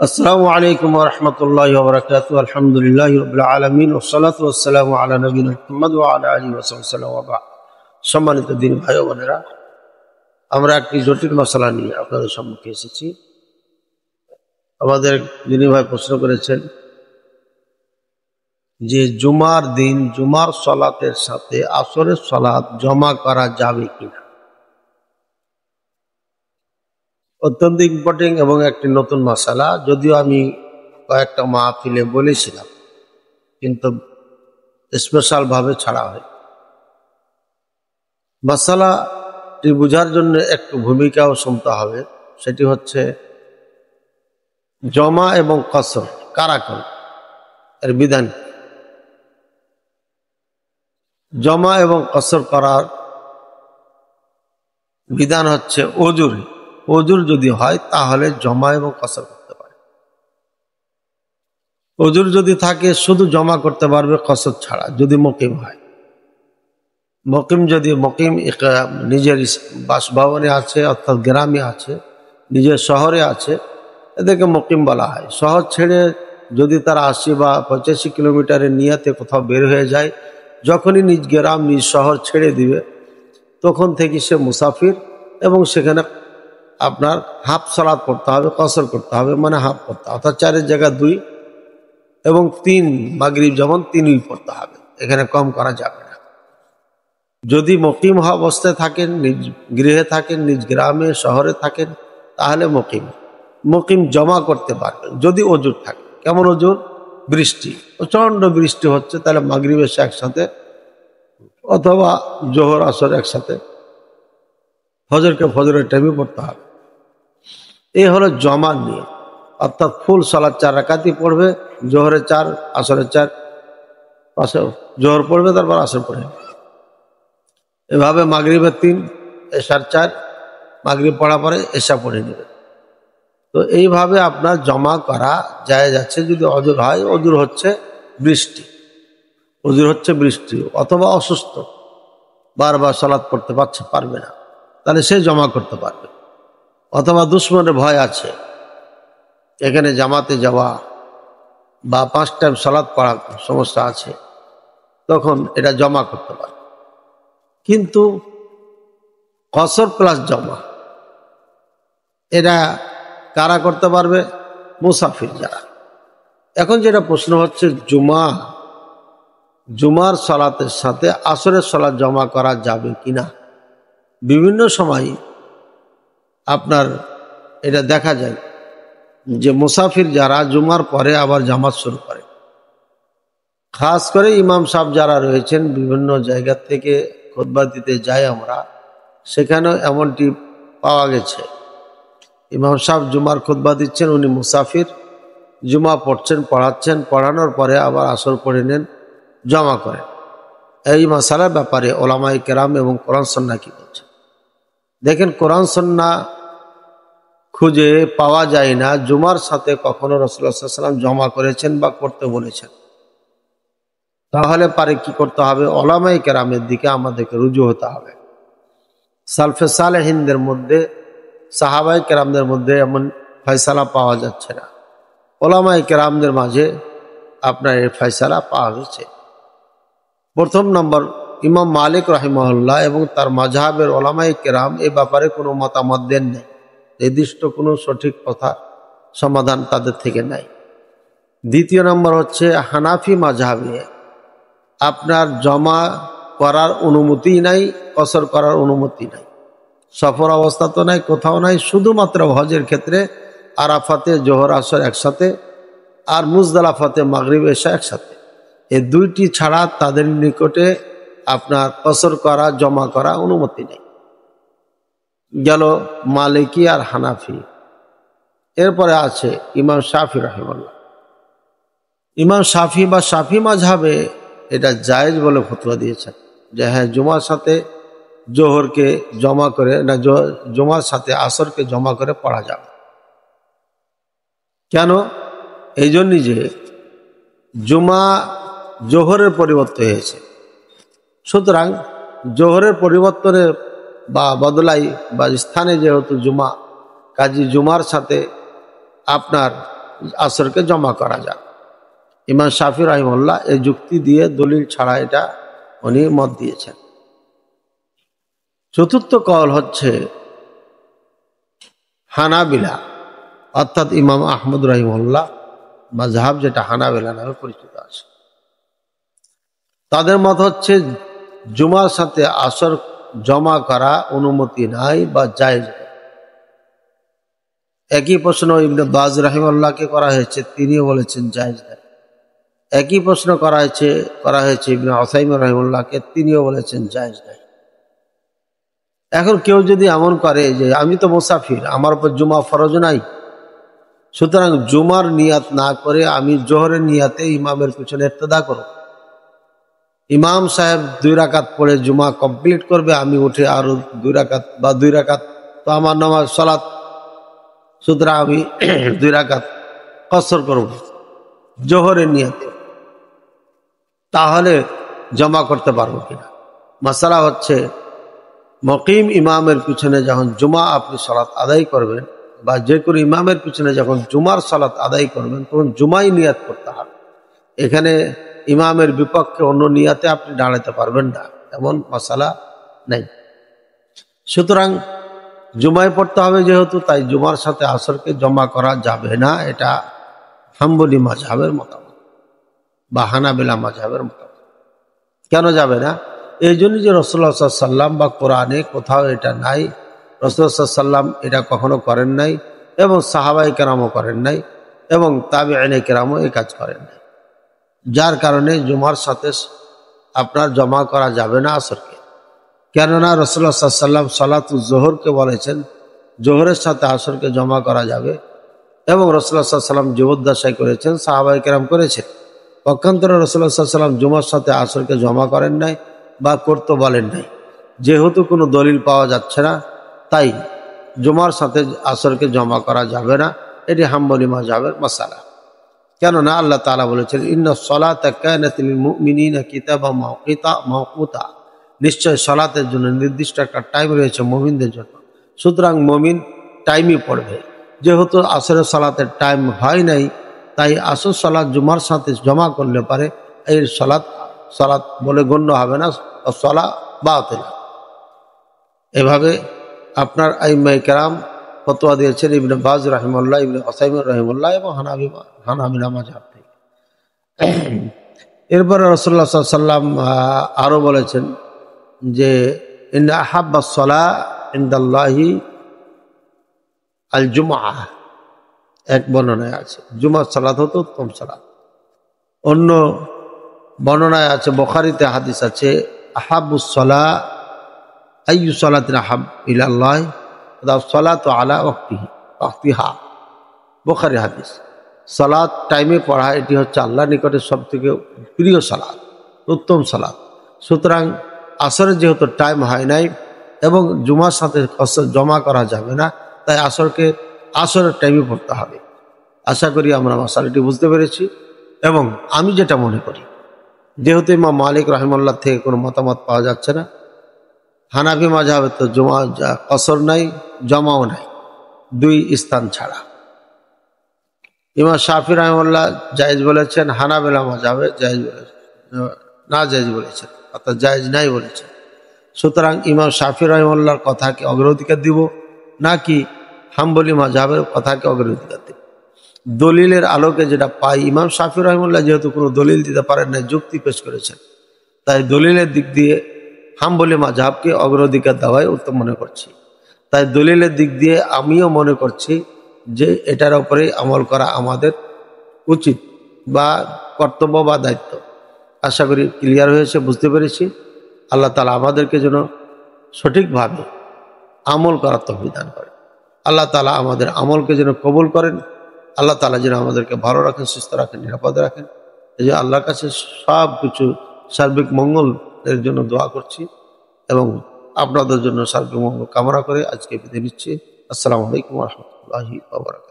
আসসালামু আলাইকুম ওয়া রাহমাতুল্লাহি ওয়া বারাকাতুহু। আলহামদুলিল্লাহি রাব্বিল আলামিন ওয়াস সালাতু ওয়াস সালামু আলা নবিয়িনা মুহাম্মদ ওয়া আলা আলিহি ওয়া সাহবিহি ওয়া বা'দ। সম্মানিত দিনী ভাই ও বোনেরা, আমরা একটি জটিল মশলা নিয়ে আপনাদের সম্মুখে এসেছি। আমাদের দিনী ভাই প্রশ্ন করেছেন যে জুমার দিন জুমার সালাতের সাথে আসরের সালাত জমা করা যাবে কিনা। অত্যন্ত ইম্পর্টেন্ট এবং একটি নতুন মশলা, যদিও আমি কয়েকটা মাহফিলে বলেছিলাম, কিন্তু স্পেশাল ভাবে ছাড়া হয়। মশলাটি বোঝার জন্য একটু ভূমিকাও শুনতে হবে। সেটি হচ্ছে জমা এবং কসর কারা করে, এর বিধান। জমা এবং কসর করার বিধান হচ্ছে অজুর যদি হয় তাহলে জমা এবং কসর করতে পারে। অজুর যদি থাকে শুধু জমা করতে পারবে কসর ছাড়া, যদি মুকিম হয়। মুকিম নিজের বাসভবনে আছে, অর্থাৎ গ্রামে আছে, নিজের শহরে আছে, এদেরকে মুকিম বলা হয়। শহর ছেড়ে যদি তারা 80 বা 85 কিলোমিটারের নিয়াতে কোথাও বের হয়ে যায়, যখনই নিজ গ্রাম নিজ শহর ছেড়ে দিবে তখন থেকে সে মুসাফির, এবং সেখানে আপনার হাফ সালাত পড়তে হবে, কসর করতে হবে, মানে হাফ পড়তে হবে, অর্থাৎ 4 জায়গায় 2 এবং 3 মাগরিব যেমন 3ই পড়তে হবে, এখানে কম করা যাবে না। যদি মুকিম অবস্থায় থাকেন, নিজ গৃহে থাকেন, নিজ গ্রামে শহরে থাকেন, তাহলে মুকিম জমা করতে পারবেন যদি অজুর থাকে। কেমন অজুর? বৃষ্টি, প্রচন্ড বৃষ্টি হচ্ছে, তাহলে মাগরিব এসে একসাথে, অথবা জোহর আসর একসাথে, ফজরকে ফজরের টাইমে পড়তে হবে। এই হলো জমার নিয়ে, অর্থাৎ ফুল সালাত 4 রাকাতই পড়বে, জোহরে 4, আসরে 4, জোহর পড়বে, তারপর আসর পড়বে। এভাবে মাগরিবের 3, এশার 4, মাগরিব পড়া পরে এশা পড়ে নেবে। তো এইভাবে আপনার জমা করা জায়েজ আছে যদি অজুর হয়। অজুর হচ্ছে বৃষ্টি, অথবা অসুস্থ, বারবার সালাত পড়তে পারবে না, তাহলে সে জমা করতে পারবে। অথবা দুশ্মনের ভয় আছে, এখানে জামাতে যাওয়া বা 5 টাইম সালাত পড়ার সমস্যা আছে, তখন এটা জমা করতে পারে। কিন্তু কসর প্লাস জমা এটা কারা করতে পারবে? মুসাফির যারা। এখন যেটা প্রশ্ন হচ্ছে, জুমার সালাতের সাথে আসরের সালাত জমা করা যাবে কিনা। বিভিন্ন সময় আপনার এটা দেখা যায় যে মুসাফির যারা জুমার পরে আবার জামাত শুরু করে। খাস করে ইমাম সাহেব যারা রয়েছেন, বিভিন্ন জায়গা থেকে খুতবা দিতে যাই আমরা, সেখানেও এমনটি পাওয়া গেছে। ইমাম সাহেব জুমার খুতবা দিচ্ছেন, উনি মুসাফির, জুমা পড়াচ্ছেন, পড়ানোর পরে আবার আসর পড়ে নেন, জমা করেন। এই মাসালার ব্যাপারে ওলামায়ে কেরাম এবং কোরআন সুন্নাহ কি বলছে দেখেন। কোরআন সুন্নাহ খুঁজে পাওয়া যায় না জুমার সাথে কখনো রাসূলুল্লাহ সাল্লাল্লাহু আলাইহি ওয়াসাল্লাম জমা করেছেন বা করতে বলেছেন। তাহলে পারে কি করতে হবে? ওলামায়ে কেরামের দিকে আমাদেরকে রুজু হতে হবে। সালফে সালেহিনদের মধ্যে, সাহাবায়ে কেরামদের মধ্যে এমন ফয়সালা পাওয়া যাচ্ছে না। ওলামায়ে কেরামদের মাঝে আপনার এই ফয়সালা পাওয়া গেছে। প্রথম নম্বর, ইমাম মালিক রাহিমাহুল্লাহ এবং তার মাযহাবের ওলামায়ে কেরাম এ ব্যাপারে কোনো মতামত দেন নাই। নির্দিষ্ট কোনো সঠিক কথা সমাধান তাদের থেকে নাই। দ্বিতীয় নম্বর হচ্ছে, হানাফি মাযহাবে আপনার জমা করার অনুমতি নাই, কসর করার অনুমতি নাই। সফর অবস্থা তো নাই, কোথাও নাই, শুধুমাত্র হজের ক্ষেত্রে আরাফাতে জোহর আসর একসাথে, আর মুজদালিফাতে মাগরিব এশা একসাথে। এই 2টি ছাড়া তাদের নিকটে আপনার কসর করা, জমা করা অনুমতি নেই। গেল মালিকি আর হানাফি। এরপরে আছে ইমাম শাফি রাহিমাহুল্লাহ। ইমাম শাফি বা শাফি মাযহাবে এটা জায়েজ বলে ফতোয়া দিয়েছেন যে হ্যাঁ, জুমার সাথে জোহরকে জমা করে না, জুমার সাথে আসরকে জমা করে পড়া যাবে। কেন? এই জন্যই যে জুমা জোহরের পরিবর্তন হয়েছে, সুতরাং জোহরের পরিবর্তনে বা বদলাই বা স্থানে যেহেতু জুমা, কাজী জুমার সাথে আপনার আসরকে জমা করা যায়। ইমাম শাফি রাহিমাহুল্লাহ এই যুক্তি দিয়ে দলিল ছাড়া এটা উনি মত দিয়েছেন। চতুর্থ কওল হচ্ছে হানাবিলা, অর্থাৎ ইমাম আহমদ রাহিমাহুল্লাহ মাযহাব, যেটা হানাবিলা নামে পরিচিত আছে। তাদের মত হচ্ছে জুমার সাথে আসর জমা করা অনুমতি নাই বা জায়েজ নেই। একই প্রশ্ন ইবনে বাজ রাহিমাহুল্লাহকে করা হয়েছে, তিনিও বলেছেন জায়েজ নেই। একই প্রশ্ন করা হয়েছে ইবনে উসাইমিন রাহিমাহুল্লাহকে, তিনিও বলেছেন জায়েজ নেই। এখন কেউ যদি এমন করে যে আমি তো মুসাফির, আমার উপর জুমা ফরজ নাই, সুতরাং জুমার নিয়াত না করে আমি জোহরের নিয়াতে ইমামের পিছনে ইক্তেদা করব, ইমাম সাহেব 2 রাকাত পড়ে জুমা কমপ্লিট করবে, আমি উঠে আরো 2 রাকাত বা 2 রাকাত, তো আমার নামাজ সালাত, সুতরাং আমি 2 রাকাত কসর করব জোহরের নিয়াতে, তাহলে জমা করতে পারবো কিনা? মাসালা হচ্ছে মুকিম ইমামের পিছনে যখন জুমা আপনি সালাত আদায় করবেন, বা যে কোনো ইমামের পিছনে যখন জুমার সালাত আদায় করবেন, তখন জুমাই নিয়াত করতে হবে। এখানে ইমামের বিপক্ষে অন্য নিয়াতে আপনি দাঁড়াতে পারবেন না, এমন মাসালা নেই। সুতরাং জুমায় পড়তে হবে যেহেতু, তাই জুমার সাথে আসরকে জমা করা যাবে না, এটা হাম্বলি মাযহাবের মতামত বা হানাবিলা মাযহাবের মতামত। কেন যাবে না? এই জন্য যে রাসূলুল্লাহ সাল্লাল্লাহু আলাইহি ওয়াসাল্লাম বা কোরআনে কোথাও এটা নাই, রাসূলুল্লাহ সাল্লাল্লাহু আলাইহি ওয়াসাল্লাম এটা কখনো করেন নাই, এবং সাহাবায়ে কেরামও করেন নাই, এবং তাবিঈনে কেরামও এই কাজ করেন নাই। যার কারণে জুমার সাথে আপনার জমা করা যাবে না আসরকে। কেননা রাসূলুল্লাহ সাল্লাল্লাহু আলাইহি ওয়াসাল্লাম সালাতুজ যোহরকে বলেছেন জোহরের সাথে আসরকে জমা করা যাবে, এবং রাসূলুল্লাহ সাল্লাল্লাহু আলাইহি ওয়াসাল্লাম জীবদ্দশায় করেছেন, সাহাবায়ে কেরাম করেছেন। পক্ষান্তরে রাসূলুল্লাহ সাল্লাল্লাহু আলাইহি ওয়াসাল্লাম জুমার সাথে আসরকে জমা করেন নাই বা করতে বলেন নাই। যেহেতু কোনো দলিল পাওয়া যাচ্ছে না, তাই জুমার সাথে আসরকে জমা করা যাবে না। এটি হাম্বলি মাযহাবের মাসালা। কেননা আল্লাহ তাআলা বলেছেন ইন্নাস সালাতা কানাত লিল মুমিনিনা কিতাবাম মাওকুতা, নিশ্চয় সালাতের জন্য নির্দিষ্ট একটা টাইম রয়েছে মুমিনদের জন্য, সুতরাং মুমিন টাইমই পড়বে। যেহেতু আসরের সালাতের টাইম হয় নাই, তাই আসর সালাত জুমার সাথে জমা করলে পারে এই সালাত বলে গণ্য হবে না, সালাত বাতিল। এভাবে আপনার আইম্মায়ে কেরাম ফতোয়া দিয়েছেন, ইবনে বাজ রাহিমাহুল্লাহ, ইবনে উসাইমিন রাহিমাহুল্লাহ এবং হানাবিলা মাযহাব থেকে। এরপরে রাসূলুল্লাহ সাল্লাল্লাহু আলাইহি ওয়াসাল্লাম আরো বলেছেন যে ইন্না আহাব্বাস সালাহ ইনদাল্লাহি আল জুমআহ, এক বর্ণনায় আছে জুমার সালাত হতো উত্তম সালাত। অন্য বর্ণনায় আছে, বুখারীতে হাদিস আছে আহাব্বুস সালাহ আইয়ু সালাতিন আহাব ইলাল্লাহ সালাতু আলা ওয়াক্তিহা, বুখারী হাদিস। সালাত টাইমে পড়া এটি হচ্ছে আল্লাহর নিকটে সবথেকে প্রিয় সালাত, উত্তম সালাত। সুতরাং আসরের যেহেতু টাইম হয় নাই এবং জুমার সাথে জমা করা যাবে না, তাই আসরের টাইমে পড়তে হবে। আশা করি আমরা মাসালাটি বুঝতে পেরেছি। এবং আমি যেটা মনে করি, যেহেতু ইমাম মালিক রাহিমাহুল্লাহ থেকে কোনো মতামত পাওয়া যাচ্ছে না, হানাফি মাযহাবে তো জুমা কসর নাই, জমাও নাই, 2 স্থান ছাড়া। ইমাম শাফি রাহিমাহুল্লাহ জায়েজ বলেছেন, হানাবিলা মাযহাবে জায়েজ বলেছেন, না জায়েজ বলেছেন, অর্থাৎ জায়েজ নাই বলেছেন। সুতরাং ইমাম শাফি রাহিমাহুল্লাহর কথাকে অগ্রাধিকার দিব, নাকি হাম্বলি মাযহাবের কথাকে অগ্রাধিকার দিব? দলিলের আলোকে যেটা পাই, ইমাম শাফি রাহিমাহুল্লাহ যেহেতু কোনো দলিল দিতে পারেন না, যুক্তি পেশ করেছেন, তাই দলিলের দিক দিয়ে হাম্বলি মাযহাবকে অগ্রাধিকার দেওয়াই উত্তম মনে করছি। তাই দলিলের দিক দিয়ে আমিও মনে করছি যে এটার উপরে আমল করা আমাদের উচিত বা কর্তব্য বা দায়িত্ব। আশা করি ক্লিয়ার হয়েছে, বুঝতে পেরেছি। আল্লাহ তাআলা আমাদেরকে যেন সঠিকভাবে আমল করার তৌফিক দান করেন। আল্লাহ তাআলা আমাদের আমলকে যেন কবুল করেন। আল্লাহ তাআলা যেন আমাদেরকে ভালো রাখেন, সুস্থ রাখেন, নিরাপদে রাখেন। এই যে আল্লাহর কাছে সব কিছু সার্বিক মঙ্গলের জন্য দোয়া করছি এবং আপনাদের জন্য সার্বিক মঙ্গল কামনা করে আজকে বিদায় নিচ্ছি। আসসালামু আলাইকুম ওয়া রাহমাতুল্লাহি ওয়া বারাকাতুহু।